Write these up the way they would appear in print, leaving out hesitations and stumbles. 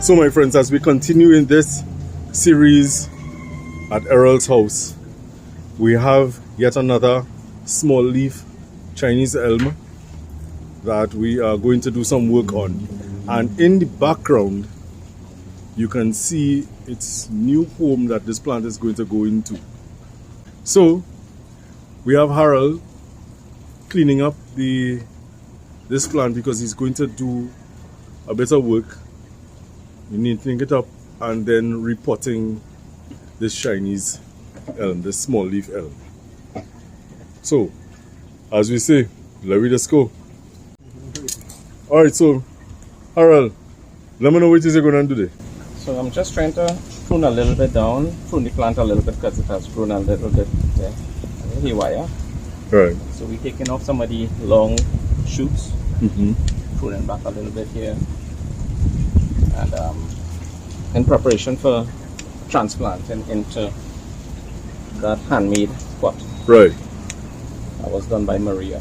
So my friends, as we continue in this series at Errol's house, we have yet another small leaf Chinese elm that we are going to do some work on. And in the background, you can see its new home that this plant is going to go into. So we have Harold cleaning up this plant because he's going to do a bit of work. You need to clean it up and then repotting this Chinese elm, this small leaf elm. So, as we say, let me just go. Alright, so Harold, let me know what it is you're going to do today. So I'm just trying to prune a little bit down, prune the plant a little bit because it has grown a little bit haywire. Right. So we're taking off some of the long shoots, pruning back a little bit here. And in preparation for transplanting into that handmade pot. Right. That was done by Maria.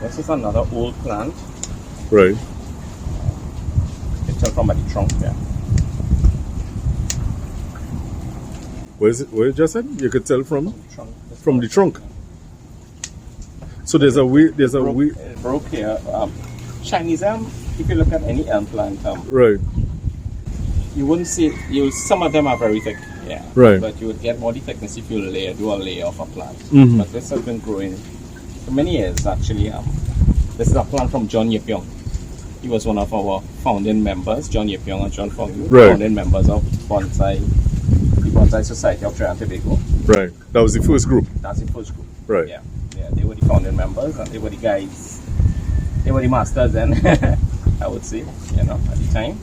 This is another old plant. Right. You can tell from the trunk here. Where is it? Where you just said? You could tell from The trunk. the trunk. So there's a way. There's a way. It broke here. Chinese elm. If you look at any elm plant, Right. you wouldn't see it. Some of them are very thick. Yeah. Right. But you would get more the thickness if you do a layer of a plant. Mhm. But this has been growing for many years actually. This is a plant from John Yipyong. He was one of our founding members, John Yipyong and John Fong, Right. founding members of the Bonsai Society of Trinidad and Tobago. Right. That was the first group. That's the first group. Right. Yeah, they were the founding members and they were the guys, they were the masters then, I would say, at the time.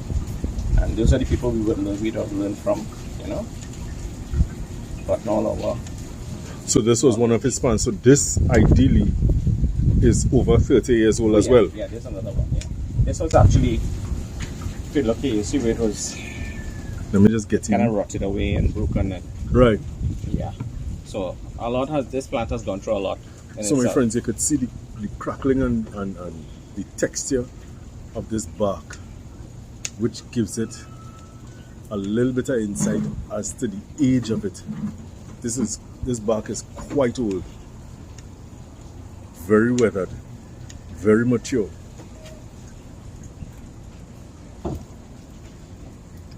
And those are the people we'd have learned from, But now our... So this was one of his plants. So this ideally is over 30 years old as well. Yeah, there's another one, yeah. This was actually, if you look here, you see where it was Let me just get in. kind of rotted away and broken. And, Right. yeah. So this plant has gone through a lot. So my friends, you could see the crackling and the texture of this bark, which gives it a little bit of insight as to the age of it. This bark is quite old, very weathered, very mature.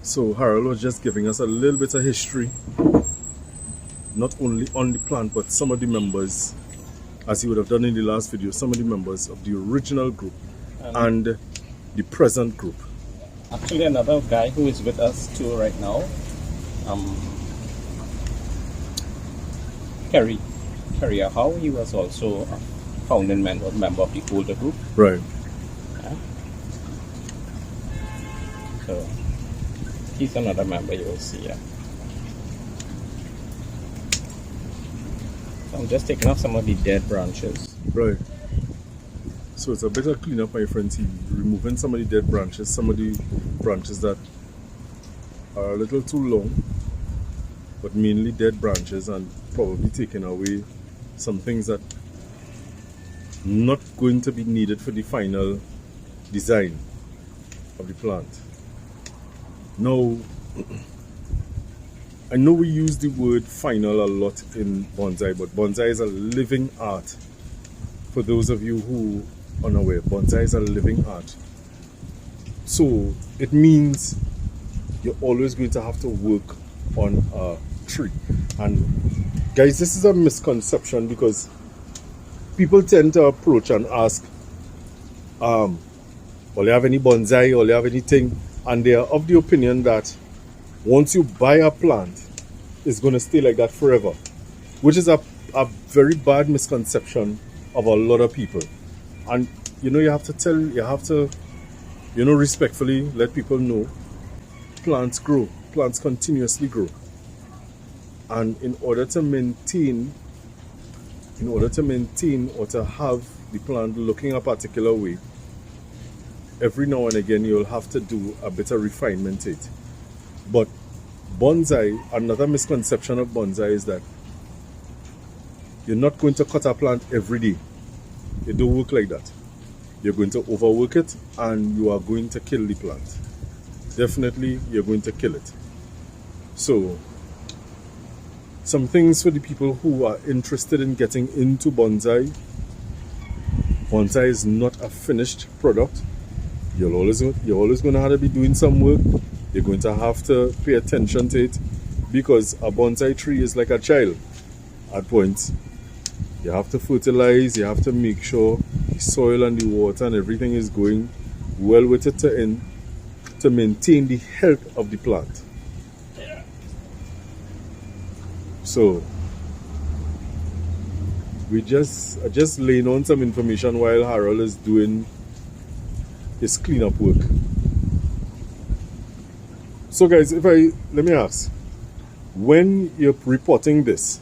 So Harold was just giving us a little bit of history, not only on the plant, but some of the members, as he would have done in the last video, some of the members of the original group and the present group. Actually, another guy who is with us too right now, Kerry How, he was also a founding member of the older group. Right. Yeah. So he's another member you will see. Yeah. So I'm just taking off some of the dead branches. Right. So it's a bit of cleanup, my friends. He's removing some of the dead branches, some of the branches that are a little too long, but mainly dead branches, and probably taking away some things that not going to be needed for the final design of the plant. Now, I know we use the word final a lot in bonsai, but bonsai is a living art. For those of you who are unaware, bonsai is a living art. So it means you're always going to have to work on a tree. And guys, this is a misconception because people tend to approach and ask, "Well, you have any bonsai, or you have anything?" And they are of the opinion that once you buy a plant, it's going to stay like that forever, which is a very bad misconception of a lot of people. And you have to respectfully let people know plants grow, plants continuously grow. And in order to maintain or to have the plant looking a particular way, every now and again you'll have to do a bit of refinement to it. But bonsai, another misconception of bonsai is that you're not going to cut a plant every day. It don't work like that. You're going to overwork it and you are going to kill the plant. Definitely, you're going to kill it. So, some things for the people who are interested in getting into bonsai. Bonsai is not a finished product. You're always going to have to be doing some work. You're going to have to pay attention to it because a bonsai tree is like a child at points. You have to fertilize, you have to make sure the soil and the water and everything is going well with it to maintain the health of the plant. So, we just laying on some information while Harold is doing his cleanup work. So guys, let me ask, when you're repotting this,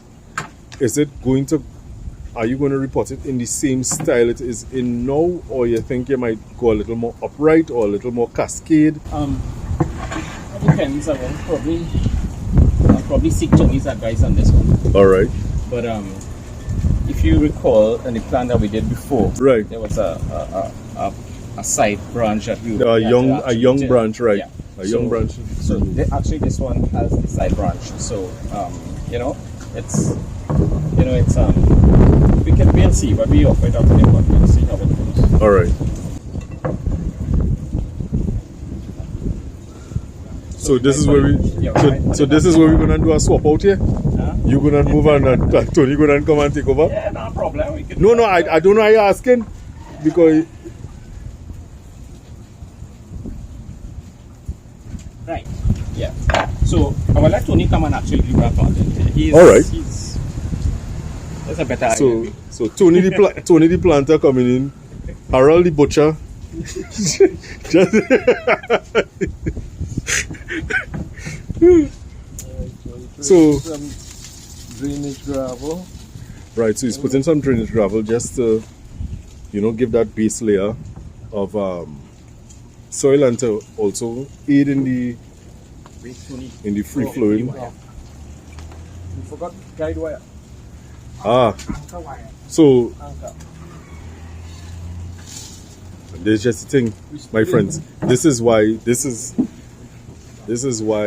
are you going to repot it in the same style it is in now, or you think you might go a little more upright or a little more cascade? It depends. I'll probably seek Tony's advice on this one. All right. But if you recall, in the plan that we did before, right, there was a side branch that we a young branch, right? Yeah. A young branch. So actually, this one has the side branch. So we'll see, but we offer it up to them, but we'll see how it goes. All right. So this is where this is where we're gonna do a swap out here. You're gonna move on and Tony gonna come and take over. Yeah, no problem. No, I don't know why you're asking because. Right. Yeah. So I will let Tony come and actually do that content. All right. That's a better idea. So Tony the planter coming in, Harold the butcher. So some drainage gravel. Right, so he's putting some drainage gravel just to, give that base layer of soil and to also aid in the free flowing. You forgot guide wire. Anchor wire. So Anchor. there's just a thing, my friends. This is why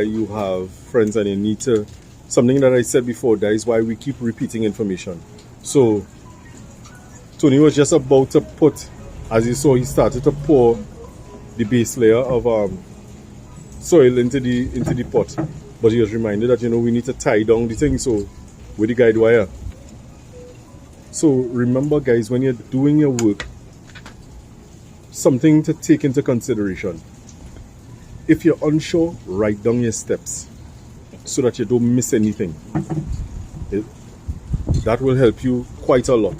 you have friends, and you need to. Something that I said before. That is why we keep repeating information. So Tony was just about to put, as you saw, he started to pour the base layer of soil into the pot. But he was reminded that we need to tie down the thing with the guide wire. So remember, guys, when you're doing your work, something to take into consideration. If you're unsure, write down your steps so that you don't miss anything. That will help you quite a lot.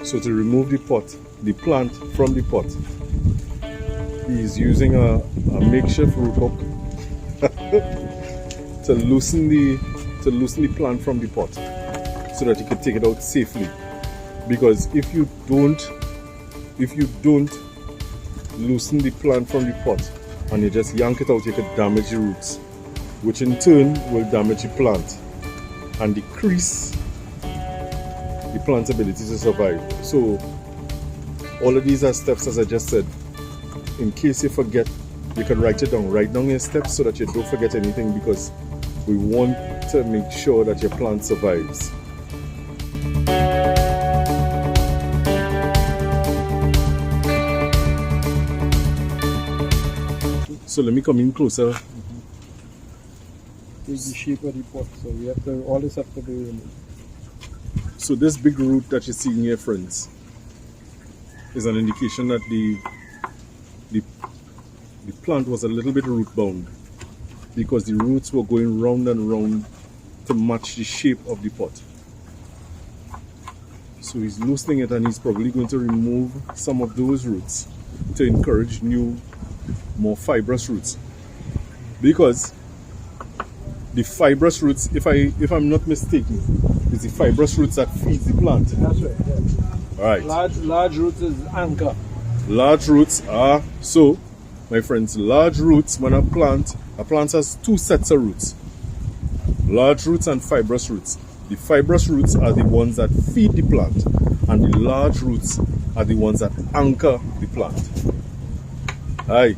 So to remove the plant from the pot, he's using a makeshift root hook to loosen the plant from the pot so that you can take it out safely. Because if you don't loosen the plant from the pot and you just yank it out, you could damage the roots, which in turn will damage the plant and decrease the plant's ability to survive. So all of these are steps, as I just said. In case you forget, you can write it down. Write down your steps so that you don't forget anything, because we want to make sure that your plant survives. So let me come in closer. Take the shape of the pot, so we have to, all this have to be removed. So this big root that you're seeing here, friends, is an indication that the plant was a little bit root bound, because the roots were going round and round to match the shape of the pot. So he's loosening it, and he's probably going to remove some of those roots to encourage new, more fibrous roots. Because the fibrous roots, if I'm not mistaken, is the fibrous roots that feeds the plant. That's right, yeah. Right. Large roots is anchor. Large roots are, so, my friends, large roots, when a plant has two sets of roots. Large roots and fibrous roots. The fibrous roots are the ones that feed the plant, and the large roots are the ones that anchor the plant. Aye.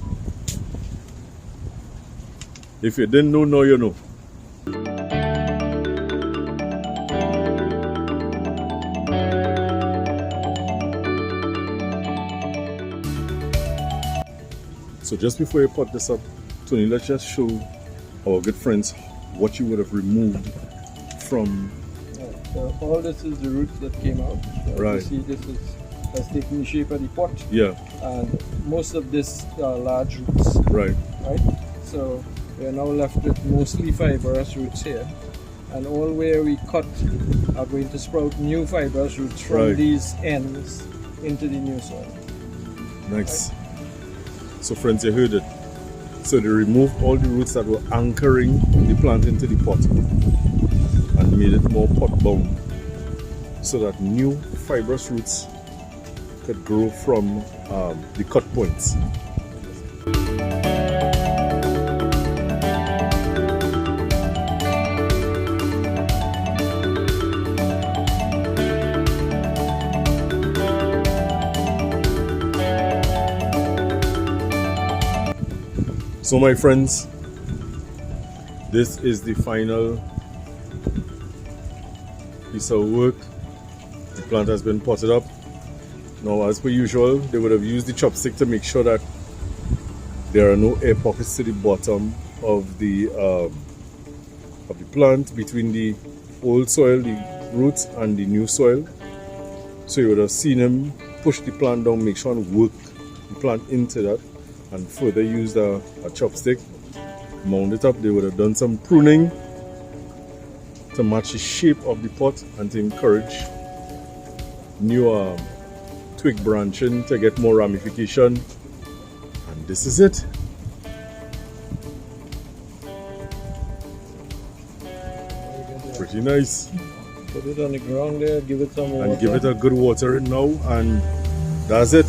If you didn't know, now you know. So just before you pot this up, Tony, let's just show our good friends what you would have removed from. So all this is the roots that came out. So Right. You see this has taken the shape of the pot. Yeah, And most of this are large roots, right. right? So we are now left with mostly fibrous roots here. And all where we cut are going to sprout new fibrous roots from Right. these ends into the new soil. Nice. So friends, you heard it. So they removed all the roots that were anchoring the plant into the pot and made it more pot bound so that new fibrous roots could grow from the cut points. So my friends, this is the final piece of work. The plant has been potted up. Now, as per usual, they would have used the chopstick to make sure that there are no air pockets to the bottom of the plant between the old soil, the roots, and the new soil. So you would have seen him push the plant down, make sure and work the plant into that, and further used a chopstick, mount it up. They would have done some pruning to match the shape of the pot and to encourage new twig branching to get more ramification. And this is it. Pretty nice. Put it on the ground there, give it some water. And give it a good watering now, and that's it.